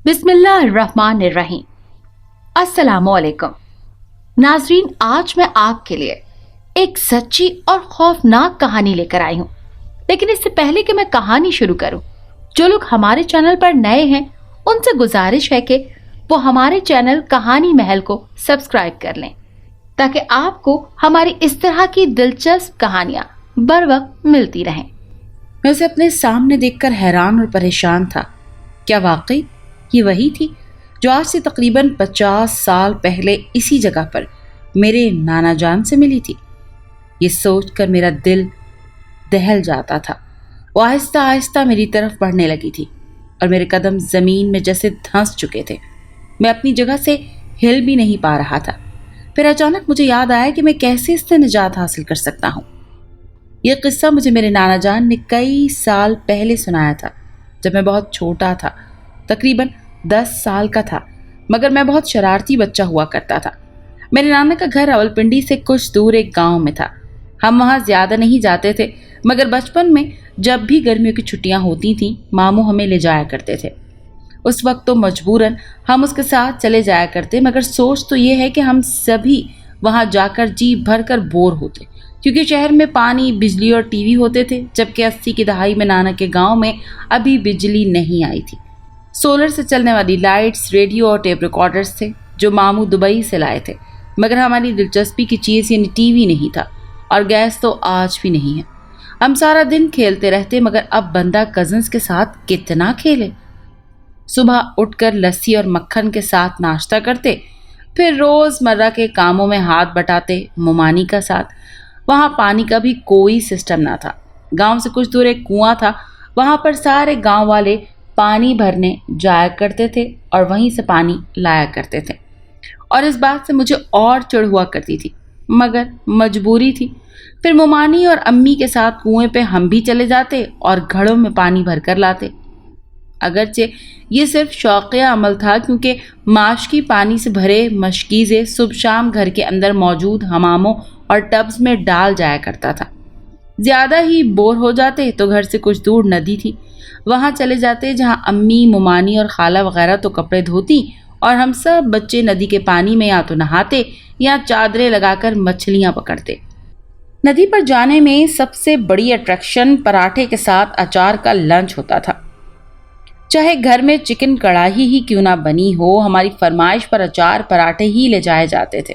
बिस्मिल्लाहिर्रहमानिर्रहीम। अस्सलामुअलैकुम नाजरीन, आज मैं आपके लिए एक सच्ची और खौफनाक कहानी लेकर आई हूँ। लेकिन इससे पहले कि मैं कहानी शुरू करूँ, जो लोग हमारे चैनल पर नए हैं उनसे गुजारिश है कि वो हमारे चैनल कहानी महल को सब्सक्राइब कर लें, ताकि आपको हमारी इस तरह की दिलचस्प कहानियां बर वक्त मिलती रहें। मैं उसे अपने सामने देखकर हैरान और परेशान था। क्या वाकई ये वही थी जो आज से तकरीबन 50 साल पहले इसी जगह पर मेरे नाना जान से मिली थी? ये सोचकर मेरा दिल दहल जाता था। वो आहिस्ता आहिस्ता मेरी तरफ बढ़ने लगी थी और मेरे कदम जमीन में जैसे धंस चुके थे। मैं अपनी जगह से हिल भी नहीं पा रहा था। फिर अचानक मुझे याद आया कि मैं कैसे इससे निजात हासिल कर सकता हूँ। यह किस्सा मुझे मेरे नाना जान ने कई साल पहले सुनाया था, जब मैं बहुत छोटा था, तकरीबन 10 साल का था, मगर मैं बहुत शरारती बच्चा हुआ करता था। मेरे नाना का घर रावलपिंडी से कुछ दूर एक गांव में था। हम वहाँ ज़्यादा नहीं जाते थे, मगर बचपन में जब भी गर्मियों की छुट्टियाँ होती थीं, मामू हमें ले जाया करते थे। उस वक्त तो मजबूरन हम उसके साथ चले जाया करते, मगर सोच तो ये है कि हम सभी वहाँ जाकर जी भर कर बोर होते, क्योंकि शहर में पानी, बिजली और टीवी होते थे, जबकि 80 की दहाई में नाना के गांव में अभी बिजली नहीं आई थी। सोलर से चलने वाली लाइट्स, रेडियो और टेप रिकॉर्डर्स थे जो मामू दुबई से लाए थे, मगर हमारी दिलचस्पी की चीज़ यानी टीवी नहीं था, और गैस तो आज भी नहीं है। हम सारा दिन खेलते रहते, मगर अब बंदा कजन्स के साथ कितना खेले। सुबह उठकर लस्सी और मक्खन के साथ नाश्ता करते, फिर रोज़मर्रा के कामों में हाथ बटाते मुमानी का साथ। वहाँ पानी का भी कोई सिस्टम ना था। गांव से कुछ दूर एक कुआं था, वहाँ पर सारे गांव वाले पानी भरने जाया करते थे और वहीं से पानी लाया करते थे। और इस बात से मुझे और चिढ़ हुआ करती थी, मगर मजबूरी थी। फिर मुमानी और अम्मी के साथ कुएं पे हम भी चले जाते और घड़ों में पानी भर कर लाते। अगरचे ये सिर्फ शौकिया अमल था, क्योंकि माशकी पानी से भरे मशकीज़े सुबह शाम घर के अंदर मौजूद हमामों और टब्स में डाल जाया करता था। ज़्यादा ही बोर हो जाते तो घर से कुछ दूर नदी थी, वहाँ चले जाते, जहाँ अम्मी, मुमानी और खाला वगैरह तो कपड़े धोती और हम सब बच्चे नदी के पानी में या तो नहाते या चादरें लगाकर मछलियाँ पकड़ते। नदी पर जाने में सबसे बड़ी अट्रैक्शन पराठे के साथ अचार का लंच होता था। चाहे घर में चिकन कढ़ाई ही क्यों ना बनी हो, हमारी फरमाइश पर अचार पराठे ही ले जाए जाते थे,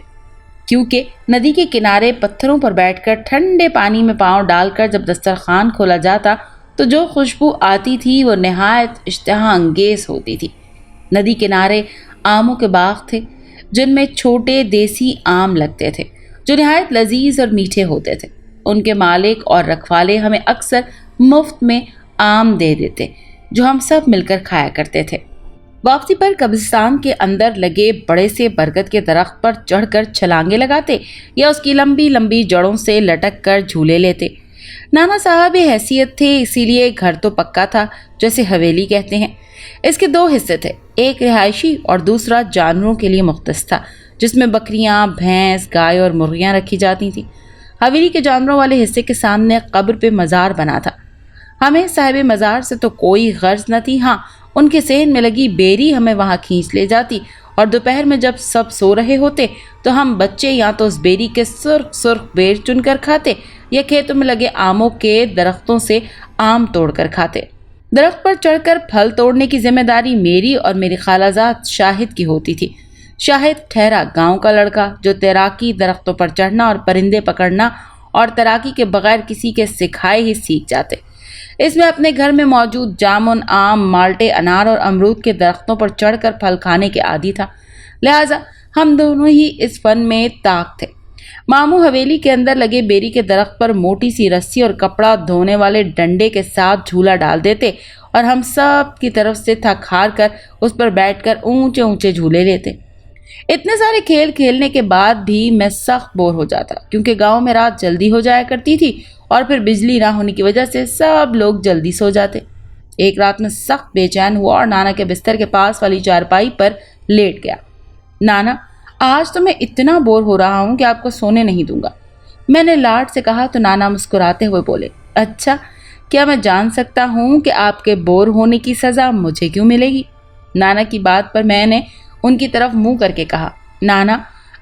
क्योंकि नदी के किनारे पत्थरों पर बैठकर ठंडे पानी में पांव डालकर जब दस्तरखान खोला जाता तो जो खुशबू आती थी वो नहायत इश्तहा अंगेज होती थी। नदी किनारे आमों के बाग थे, जिनमें छोटे देसी आम लगते थे, जो नहायत लजीज और मीठे होते थे। उनके मालिक और रखवाले हमें अक्सर मुफ्त में आम दे देते, जो हम सब मिलकर खाया करते थे। वापसी पर कब्रिस्तान के अंदर लगे बड़े से बरगद के दरख्त पर चढ़कर छलांगे लगाते या उसकी लंबी लंबी जड़ों से लटक कर झूले लेते। नाना साहब हैसियत थे, इसीलिए घर तो पक्का था, जैसे हवेली कहते हैं। इसके 2 हिस्से थे, एक रिहायशी और दूसरा जानवरों के लिए मुख्तस था, जिसमें बकरियां, भैंस, गाय और मुर्गियां रखी जाती थी। हवेली के जानवरों वाले हिस्से के सामने कब्र पे मज़ार बना था। हमें साहिब मज़ार से तो कोई गर्ज न थी। हाँ, उनके सेहन में लगी बेरी हमें वहाँ खींच ले जाती, और दोपहर में जब सब सो रहे होते तो हम बच्चे या तो उस बेरी के सुर्ख सुर्ख बेर चुनकर खाते या खेतों में लगे आमों के दरख्तों से आम तोड़कर खाते। दरख्त पर चढ़कर फल तोड़ने की जिम्मेदारी मेरी और मेरी खालाजाद शाहिद की होती थी। शाहिद ठहरा गांव का लड़का, जो तैराकी, दरख्तों पर चढ़ना और परिंदे पकड़ना और तैराकी के बगैर किसी के सिखाए ही सीख जाते। इसमें अपने घर में मौजूद जामुन, आम, माल्टे, अनार और अमरूद के दरख्तों पर चढ़कर फल खाने के आदी था। लिहाजा हम दोनों ही इस फन में ताक थे। मामू हवेली के अंदर लगे बेरी के दरख्त पर मोटी सी रस्सी और कपड़ा धोने वाले डंडे के साथ झूला डाल देते और हम सब की तरफ से थक हार कर उस पर बैठकर ऊंचे ऊंचे झूले लेते। इतने सारे खेल खेलने के बाद भी मैं सख्त बोर हो जाता, क्योंकि गांव में रात जल्दी हो जाया करती थी और फिर बिजली ना होने की वजह से सब लोग जल्दी सो जाते। एक रात में सख्त बेचैन हुआ और नाना के बिस्तर के पास वाली चारपाई पर लेट गया। नाना, आज तो मैं इतना बोर हो रहा हूँ कि आपको सोने नहीं दूंगा, मैंने लाड से कहा तो नाना मुस्कुराते हुए बोले, अच्छा, क्या मैं जान सकता हूँ कि आपके बोर होने की सज़ा मुझे क्यों मिलेगी? नाना की बात पर मैंने उनकी तरफ मुंह करके कहा, नाना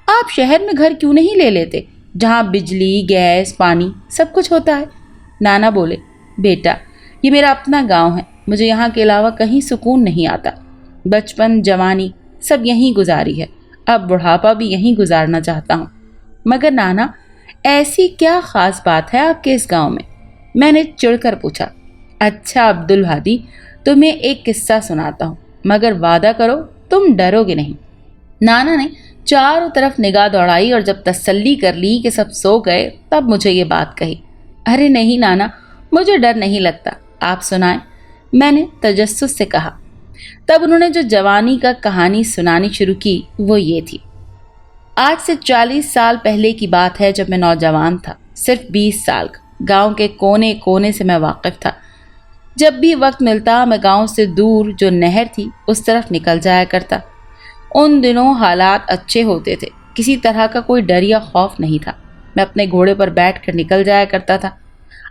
आप शहर में घर क्यों नहीं ले लेते जहाँ बिजली, गैस, पानी सब कुछ होता है। नाना बोले, बेटा ये मेरा अपना गांव है, मुझे यहाँ के अलावा कहीं सुकून नहीं आता। बचपन, जवानी सब यहीं गुजारी है, अब बुढ़ापा भी यहीं गुजारना चाहता हूँ। मगर नाना ऐसी क्या खास बात है आपके इस गांव में? मैंने चिढ़कर पूछा। अच्छा अब्दुल हादी, तुम्हें एक किस्सा सुनाता हूँ, मगर वादा करो तुम डरोगे नहीं। नाना ने चारों तरफ निगाह दौड़ाई और जब तसल्ली कर ली कि सब सो गए तब मुझे ये बात कही। अरे नहीं नाना, मुझे डर नहीं लगता, आप सुनाएं, मैंने तजस्सुस से कहा। तब उन्होंने जो जवानी का कहानी सुनानी शुरू की वो ये थी। आज से 40 साल पहले की बात है, जब मैं नौजवान था, सिर्फ 20 साल का। गांव के कोने कोने से मैं वाकिफ था। जब भी वक्त मिलता मैं गांव से दूर जो नहर थी उस तरफ निकल जाया करता। उन दिनों हालात अच्छे होते थे, किसी तरह का कोई डर या खौफ नहीं था। मैं अपने घोड़े पर बैठकर निकल जाया करता था।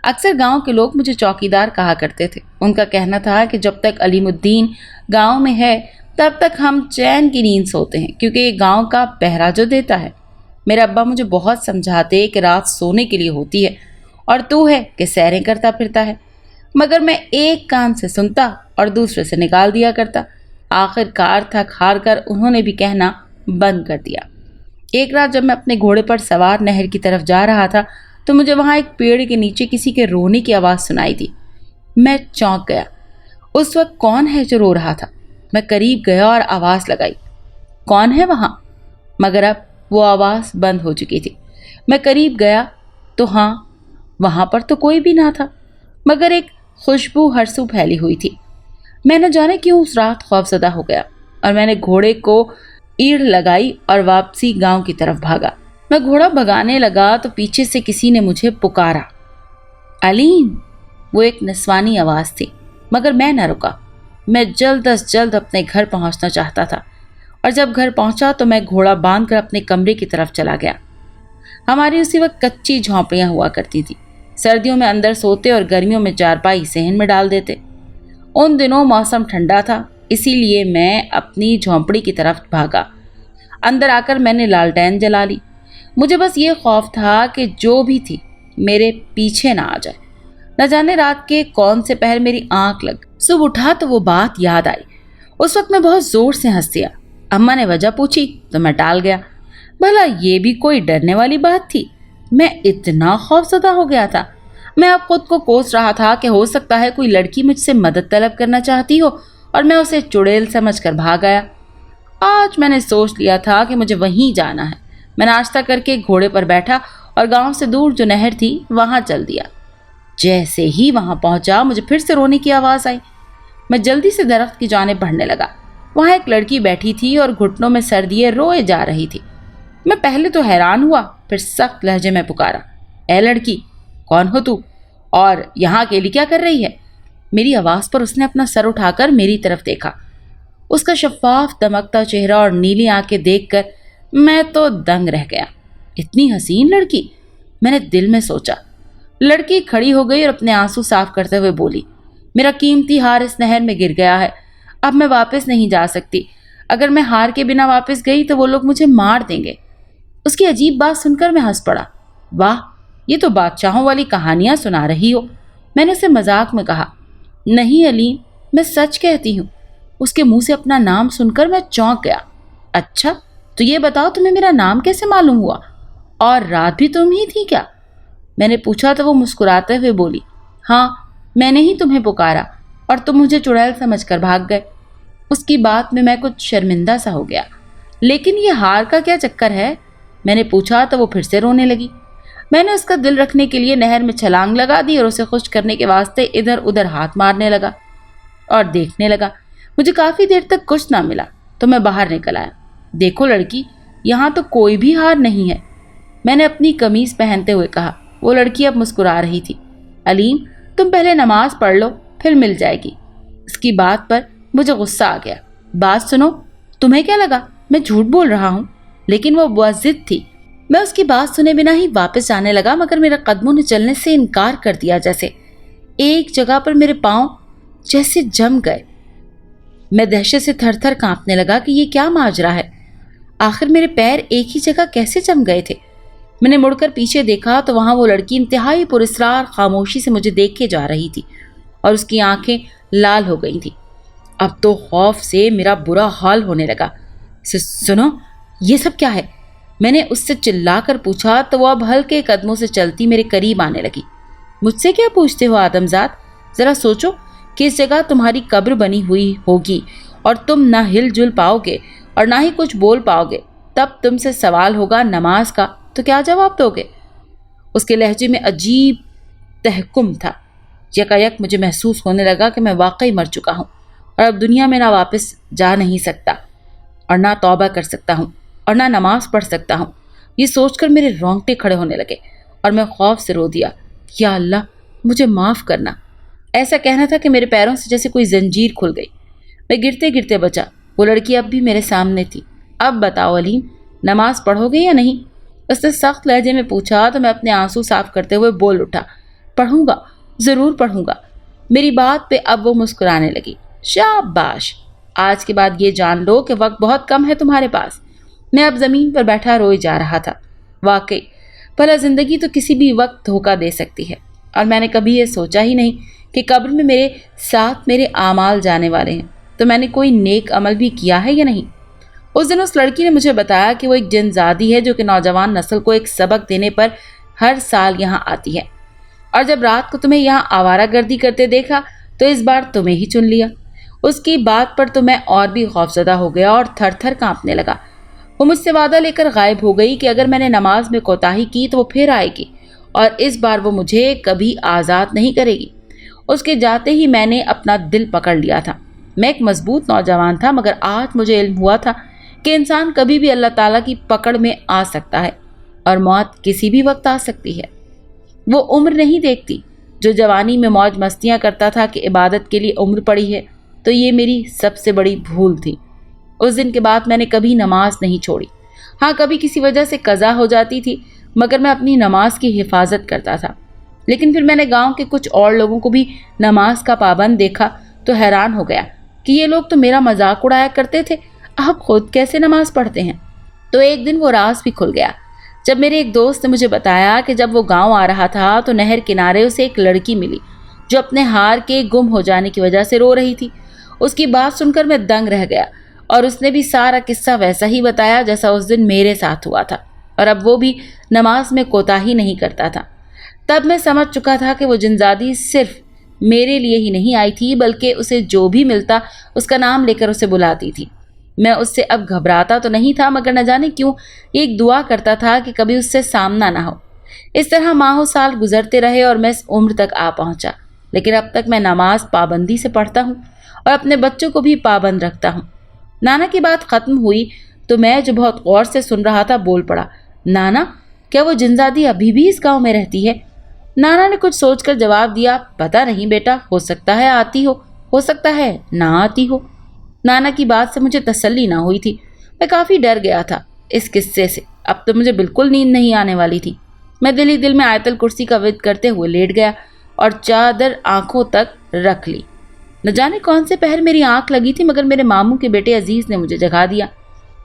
अक्सर गांव के लोग मुझे चौकीदार कहा करते थे। उनका कहना था कि जब तक अलीमुद्दीन गांव में है तब तक हम चैन की नींद सोते हैं, क्योंकि ये गांव का पहरा जो देता है। मेरे अब्बा मुझे बहुत समझाते कि रात सोने के लिए होती है और तू है कि सैरें करता फिरता है, मगर मैं एक कान से सुनता और दूसरे से निकाल दिया करता। आखिरकार थक हार कर उन्होंने भी कहना बंद कर दिया। एक रात जब मैं अपने घोड़े पर सवार नहर की तरफ जा रहा था तो मुझे वहां एक पेड़ के नीचे किसी के रोने की आवाज़ सुनाई दी। मैं चौंक गया। उस वक्त कौन है जो रो रहा था? मैं करीब गया और आवाज़ लगाई, कौन है वहाँ? मगर अब वो आवाज़ बंद हो चुकी थी। मैं करीब गया तो हाँ, वहाँ पर तो कोई भी ना था, मगर एक खुशबू हरसू फैली हुई थी। मैं न जाने क्यों उस रात खौफजदा हो गया और मैंने घोड़े को ईड़ लगाई और वापसी गांव की तरफ भागा। मैं घोड़ा भगाने लगा तो पीछे से किसी ने मुझे पुकारा, अलीम। वो एक नस्वानी आवाज़ थी, मगर मैं न रुका। मैं जल्द अज जल्द अपने घर पहुंचना चाहता था और जब घर पहुंचा तो मैं घोड़ा बांधकर अपने कमरे की तरफ चला गया। हमारी उसी वक्त कच्ची झोंपड़ियाँ हुआ करती थी। सर्दियों में अंदर सोते और गर्मियों में चारपाई सहन में डाल देते। उन दिनों मौसम ठंडा था, इसीलिए मैं अपनी झोंपड़ी की तरफ भागा। अंदर आकर मैंने लालटेन जला ली। मुझे बस ये खौफ था कि जो भी थी मेरे पीछे ना आ जाए। न जाने रात के कौन से पहर मेरी आंख लग। सुबह उठा तो वो बात याद आई। उस वक्त मैं बहुत जोर से हंस दिया। अम्मा ने वजह पूछी तो मैं टाल गया। भला ये भी कोई डरने वाली बात थी? मैं इतना खौफजदा हो गया था। मैं अब खुद को कोस रहा था कि हो सकता है कोई लड़की मुझसे मदद तलब करना चाहती हो और मैं उसे चुड़ैल समझकर भाग आया। आज मैंने सोच लिया था कि मुझे वहीं जाना है। मैं नाश्ता करके घोड़े पर बैठा और गांव से दूर जो नहर थी वहां चल दिया। जैसे ही वहां पहुंचा मुझे फिर से रोने की आवाज़ आई। मैं जल्दी से दरख्त की जानिब बढ़ने लगा। वहां एक लड़की बैठी थी और घुटनों में सर दिए रोए जा रही थी। मैं पहले तो हैरान हुआ, फिर सख्त लहजे में पुकारा, ए लड़की, कौन हो तू और यहाँ अकेली क्या कर रही है? मेरी आवाज़ पर उसने अपना सर उठाकर मेरी तरफ देखा। उसका शफाफ दमकता चेहरा और नीली आंखें देखकर मैं तो दंग रह गया। इतनी हसीन लड़की, मैंने दिल में सोचा। लड़की खड़ी हो गई और अपने आंसू साफ करते हुए बोली, मेरा कीमती हार इस नहर में गिर गया है, अब मैं वापस नहीं जा सकती। अगर मैं हार के बिना वापस गई तो वो लोग मुझे मार देंगे। उसकी अजीब बात सुनकर मैं हंस पड़ा। वाह, ये तो बादशाहों वाली कहानियां सुना रही हो। मैंने उसे मजाक में कहा। नहीं अलीम, मैं सच कहती हूँ। उसके मुंह से अपना नाम सुनकर मैं चौंक गया। अच्छा, तो ये बताओ तुम्हें मेरा नाम कैसे मालूम हुआ? और रात भी तुम ही थी क्या? मैंने पूछा तो वो मुस्कुराते हुए बोली, हाँ, मैंने ही तुम्हें पुकारा और तुम मुझे चुड़ैल समझकर भाग गए। उसकी बात में मैं कुछ शर्मिंदा सा हो गया। लेकिन ये हार का क्या चक्कर है? मैंने पूछा तो वो फिर से रोने लगी। मैंने उसका दिल रखने के लिए नहर में छलांग लगा दी और उसे खुश करने के वास्ते इधर उधर हाथ मारने लगा और देखने लगा। मुझे काफ़ी देर तक कुछ ना मिला तो मैं बाहर निकल आया। देखो लड़की, यहाँ तो कोई भी हार नहीं है, मैंने अपनी कमीज़ पहनते हुए कहा। वो लड़की अब मुस्कुरा रही थी। अलीम, तुम पहले नमाज पढ़ लो, फिर मिल जाएगी। इसकी बात पर मुझे गुस्सा आ गया। बात सुनो, तुम्हें क्या लगा मैं झूठ बोल रहा हूँ? लेकिन वो बहुत जिद थी। मैं उसकी बात सुने बिना ही वापस जाने लगा, मगर मेरा कदमों ने चलने से इनकार कर दिया। जैसे एक जगह पर मेरे पाँव जैसे जम गए। میں دہشت سے تھر تھر کانپنے لگا کہ یہ کیا ماجرا ہے، آخر میرے پیر ایک ہی جگہ کیسے جم گئے تھے۔ میں نے مڑ کر پیچھے دیکھا تو وہاں وہ لڑکی انتہائی پراسرار خاموشی سے مجھے دیکھے جا رہی تھی اور اس کی آنکھیں لال ہو گئی تھیں۔ اب تو خوف سے میرا برا حال ہونے لگا۔ سنو، یہ سب کیا ہے؟ میں نے اس سے چلا کر پوچھا تو وہ اب ہلکے قدموں سے چلتی میرے قریب آنے لگی۔ مجھ سے کیا پوچھتے ہو آدمزاد؟ ذرا سوچو کہ اس جگہ تمہاری قبر بنی ہوئی ہوگی اور تم نہ ہل جل پاؤ گے اور نہ ہی کچھ بول پاؤ گے، تب تم سے سوال ہوگا نماز کا تو کیا جواب دو گے؟ اس کے لہجے میں عجیب تحکم تھا۔ یکایک مجھے محسوس ہونے لگا کہ میں واقعی مر چکا ہوں اور اب دنیا میں نہ واپس جا نہیں سکتا اور نہ توبہ کر سکتا ہوں اور نہ نماز پڑھ سکتا ہوں۔ یہ سوچ کر میرے رونگٹے کھڑے ہونے لگے اور میں خوف سے رو دیا، یا اللہ مجھے معاف کرنا۔ ایسا کہنا تھا کہ میرے پیروں سے جیسے کوئی زنجیر کھل گئی۔ میں گرتے گرتے بچا۔ وہ لڑکی اب بھی میرے سامنے تھی۔ اب بتاؤ علیم، نماز پڑھو گے یا نہیں؟ اس نے سخت لہجے میں پوچھا تو میں اپنے آنسو صاف کرتے ہوئے بول اٹھا، پڑھوں گا، ضرور پڑھوں گا۔ میری بات پہ اب وہ مسکرانے لگی۔ شاباش، آج کے بعد یہ جان لو کہ وقت بہت کم ہے تمہارے پاس۔ میں اب زمین پر بیٹھا روئے جا رہا تھا۔ واقعی بھلا زندگی تو کسی بھی وقت دھوکہ دے سکتی ہے، اور میں نے کبھی یہ سوچا ہی نہیں کہ قبر میں میرے ساتھ میرے اعمال جانے والے ہیں، تو میں نے کوئی نیک عمل بھی کیا ہے یا نہیں؟ اس دن اس لڑکی نے مجھے بتایا کہ وہ ایک جن زادی ہے جو کہ نوجوان نسل کو ایک سبق دینے پر ہر سال یہاں آتی ہے، اور جب رات کو تمہیں یہاں آوارہ گردی کرتے دیکھا تو اس بار تمہیں ہی چن لیا۔ اس کی بات پر تو میں اور بھی خوفزدہ ہو گیا اور تھر تھر کانپنے لگا۔ وہ مجھ سے وعدہ لے کر غائب ہو گئی کہ اگر میں نے نماز میں کوتاہی کی تو وہ پھر آئے گی اور اس بار وہ مجھے کبھی آزاد نہیں کرے گی۔ اس کے جاتے ہی میں نے اپنا دل پکڑ لیا تھا۔ میں ایک مضبوط نوجوان تھا، مگر آج مجھے علم ہوا تھا کہ انسان کبھی بھی اللہ تعالیٰ کی پکڑ میں آ سکتا ہے اور موت کسی بھی وقت آ سکتی ہے۔ وہ عمر نہیں دیکھتی۔ جو جوانی میں موج مستیاں کرتا تھا کہ عبادت کے لیے عمر پڑی ہے، تو یہ میری سب سے بڑی بھول تھی۔ اس دن کے بعد میں نے کبھی نماز نہیں چھوڑی۔ ہاں، کبھی کسی وجہ سے قضا ہو جاتی تھی، مگر میں اپنی نماز کی حفاظت کرتا تھا۔ لیکن پھر میں نے گاؤں کے کچھ اور لوگوں کو بھی نماز کا پابند دیکھا تو حیران ہو گیا کہ یہ لوگ تو میرا مذاق اڑایا کرتے تھے، اب خود کیسے نماز پڑھتے ہیں؟ تو ایک دن وہ راز بھی کھل گیا جب میرے ایک دوست نے مجھے بتایا کہ جب وہ گاؤں آ رہا تھا تو نہر کنارے اسے ایک لڑکی ملی جو اپنے ہار کے گم ہو جانے کی وجہ سے رو رہی تھی۔ اس کی بات سن کر میں دنگ رہ گیا، اور اس نے بھی سارا قصہ ویسا ہی بتایا جیسا اس دن میرے ساتھ ہوا تھا، اور اب وہ بھی نماز میں کوتاہی نہیں کرتا تھا۔ تب میں سمجھ چکا تھا کہ وہ جنزادی صرف میرے لیے ہی نہیں آئی تھی، بلکہ اسے جو بھی ملتا اس کا نام لے کر اسے بلاتی تھی۔ میں اس سے اب گھبراتا تو نہیں تھا، مگر نہ جانے کیوں ایک دعا کرتا تھا کہ کبھی اس سے سامنا نہ ہو۔ اس طرح ماہوں سال گزرتے رہے اور میں اس عمر تک آ پہنچا، لیکن اب تک میں نماز پابندی سے پڑھتا ہوں اور اپنے بچوں کو بھی پابند رکھتا ہوں۔ نانا کی بات ختم ہوئی تو میں جو بہت غور سے سن رہا تھا بول پڑا، نانا، کیا وہ جنزادی ابھی بھی اس گاؤں میں رہتی ہے؟ نانا نے کچھ سوچ کر جواب دیا، پتہ نہیں بیٹا، ہو سکتا ہے آتی ہو سکتا ہے نہ آتی ہو۔ نانا کی بات سے مجھے تسلی نہ ہوئی تھی۔ میں کافی ڈر گیا تھا اس قصے سے۔ اب تو مجھے بالکل نیند نہیں آنے والی تھی۔ میں دل ہی دل میں آیت الکرسی کا ورد کرتے ہوئے لیٹ گیا اور چادر آنکھوں تک رکھ لی۔ نہ جانے کون سے پہر میری آنکھ لگی تھی، مگر میرے ماموں کے بیٹے عزیز نے مجھے جگا دیا۔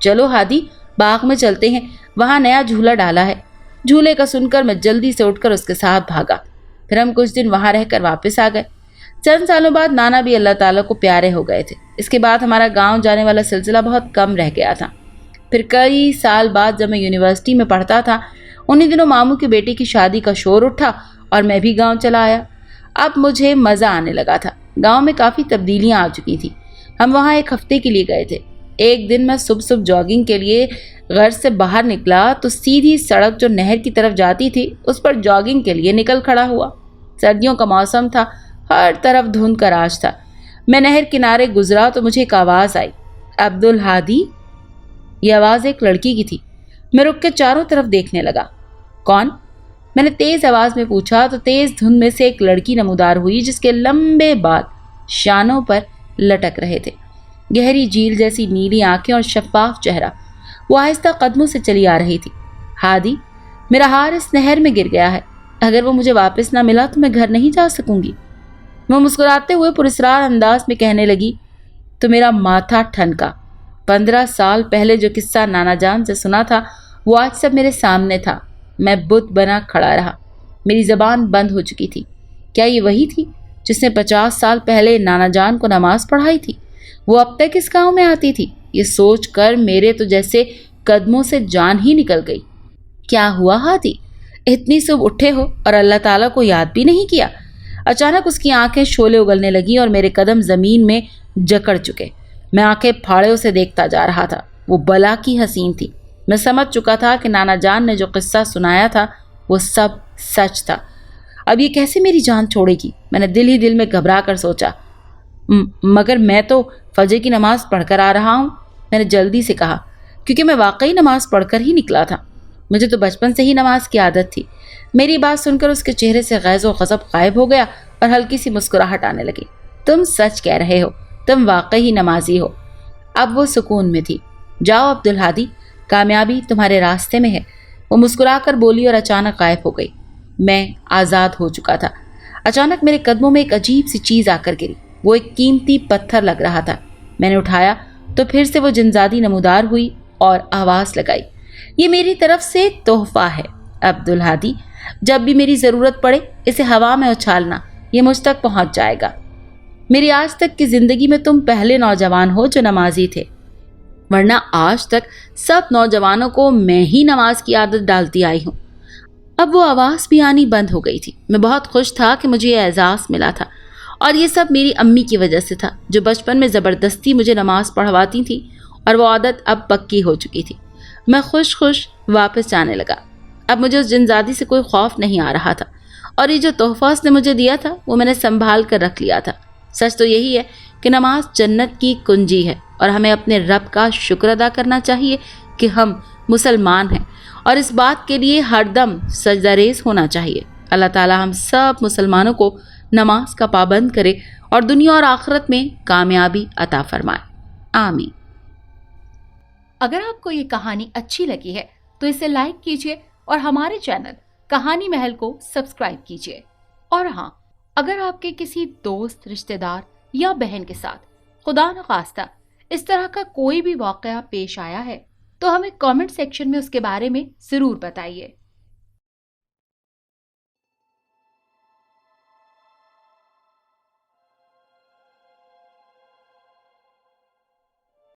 چلو ہادی، باغ میں چلتے ہیں، وہاں نیا جھولا ڈالا ہے۔ جھولے کا سن کر میں جلدی سے اٹھ کر اس کے ساتھ بھاگا۔ پھر ہم کچھ دن وہاں رہ کر واپس آ گئے۔ چند سالوں بعد نانا بھی اللہ تعالیٰ کو پیارے ہو گئے تھے۔ اس کے بعد ہمارا گاؤں جانے والا سلسلہ بہت کم رہ گیا تھا۔ پھر کئی سال بعد جب میں یونیورسٹی میں پڑھتا تھا، انہی دنوں ماموں کی بیٹی کی شادی کا شور اٹھا اور میں بھی گاؤں چلا آیا۔ اب مجھے مزہ آنے لگا تھا۔ گاؤں میں کافی تبدیلیاں آ چکی تھیں۔ ہم وہاں ایک ہفتے کے لیے گئے تھے۔ ایک دن میں صبح جاگنگ کے لیے گھر سے باہر نکلا تو سیدھی سڑک جو نہر کی طرف جاتی تھی اس پر جاگنگ کے لیے نکل کھڑا ہوا۔ سردیوں کا موسم تھا، ہر طرف دھند کا راج تھا۔ میں نہر کنارے گزرا تو مجھے ایک آواز آئی، عبدالہادی۔ یہ آواز ایک لڑکی کی تھی۔ میں رک کے چاروں طرف دیکھنے لگا۔ کون؟ میں نے تیز آواز میں پوچھا تو تیز دھند میں سے ایک لڑکی نمودار ہوئی جس کے لمبے بال شانوں پر لٹک رہے تھے، گہری جھیل جیسی نیلی آنکھیں اور شفاف چہرہ۔ وہ آہستہ قدموں سے چلی آ رہی تھی۔ ہادی، میرا ہار اس نہر میں گر گیا ہے، اگر وہ مجھے واپس نہ ملا تو میں گھر نہیں جا سکوں گی۔ وہ مسکراتے ہوئے پراسرار انداز میں کہنے لگی، تو میرا ماتھا ٹھنکا۔ 15 سال پہلے جو قصہ نانا جان سے سنا تھا وہ آج سب میرے سامنے تھا۔ میں بت بنا کھڑا رہا، میری زبان بند ہو چکی تھی۔ کیا یہ وہی تھی جس نے 50 سال پہلے نانا جان کو نماز پڑھائی تھی؟ وہ اب تک اس گاؤں میں آتی تھی؟ یہ سوچ کر میرے تو جیسے قدموں سے جان ہی نکل گئی۔ کیا ہوا ہادی؟ اتنی صبح اٹھے ہو اور اللہ تعالیٰ کو یاد بھی نہیں کیا؟ اچانک اس کی آنکھیں شعلے اگلنے لگی اور میرے قدم زمین میں جکڑ چکے۔ میں آنکھیں پھاڑے اسے دیکھتا جا رہا تھا۔ وہ بلا کی حسین تھی۔ میں سمجھ چکا تھا کہ نانا جان نے جو قصہ سنایا تھا وہ سب سچ تھا۔ اب یہ کیسے میری جان چھوڑے گی؟ میں نے دل ہی دل میں گھبرا کر سوچا۔ مگر میں تو فجر کی نماز پڑھ کر آ رہا ہوں، میں نے جلدی سے کہا، کیونکہ میں واقعی نماز پڑھ کر ہی نکلا تھا۔ مجھے تو بچپن سے ہی نماز کی عادت تھی۔ میری بات سن کر اس کے چہرے سے غیظ و غضب غائب ہو گیا اور ہلکی سی مسکراہٹ آنے لگی۔ تم سچ کہہ رہے ہو، تم واقعی نمازی ہو۔ اب وہ سکون میں تھی۔ جاؤ عبدالہادی، کامیابی تمہارے راستے میں ہے، وہ مسکرا کر بولی اور اچانک غائب ہو گئی۔ میں آزاد ہو چکا تھا۔ اچانک میرے قدموں میں ایک عجیب سی چیز آ کر گری۔ وہ ایک قیمتی پتھر لگ رہا تھا۔ میں نے اٹھایا تو پھر سے وہ جنزادی نمودار ہوئی اور آواز لگائی، یہ میری طرف سے تحفہ ہے عبدالہادی، جب بھی میری ضرورت پڑے اسے ہوا میں اچھالنا، یہ مجھ تک پہنچ جائے گا۔ میری آج تک کی زندگی میں تم پہلے نوجوان ہو جو نمازی تھے، ورنہ آج تک سب نوجوانوں کو میں ہی نماز کی عادت ڈالتی آئی ہوں۔ اب وہ آواز بھی آنی بند ہو گئی تھی۔ میں بہت خوش تھا کہ مجھے یہ اعزاز ملا تھا، اور یہ سب میری امی کی وجہ سے تھا، جو بچپن میں زبردستی مجھے نماز پڑھواتی تھی، اور وہ عادت اب پکی ہو چکی تھی۔ میں خوش واپس جانے لگا۔ اب مجھے اس جنزادی سے کوئی خوف نہیں آ رہا تھا، اور یہ جو تحفہ اس نے مجھے دیا تھا وہ میں نے سنبھال کر رکھ لیا تھا۔ سچ تو یہی ہے کہ نماز جنت کی کنجی ہے، اور ہمیں اپنے رب کا شکر ادا کرنا چاہیے کہ ہم مسلمان ہیں، اور اس بات کے لیے ہر دم سجدہ ریز ہونا چاہیے۔ اللہ تعالیٰ ہم سب مسلمانوں کو نماز کا پابند کرے اور دنیا اور آخرت میں کامیابی عطا فرمائے، آمین۔ اگر آپ کو یہ کہانی اچھی لگی ہے تو اسے لائک کیجیے اور ہمارے چینل کہانی محل کو سبسکرائب کیجیے۔ اور ہاں، اگر آپ کے کسی دوست، رشتہ دار یا بہن کے ساتھ خدا نخواستہ اس طرح کا کوئی بھی واقعہ پیش آیا ہے تو ہمیں کامنٹ سیکشن میں اس کے بارے میں ضرور بتائیے۔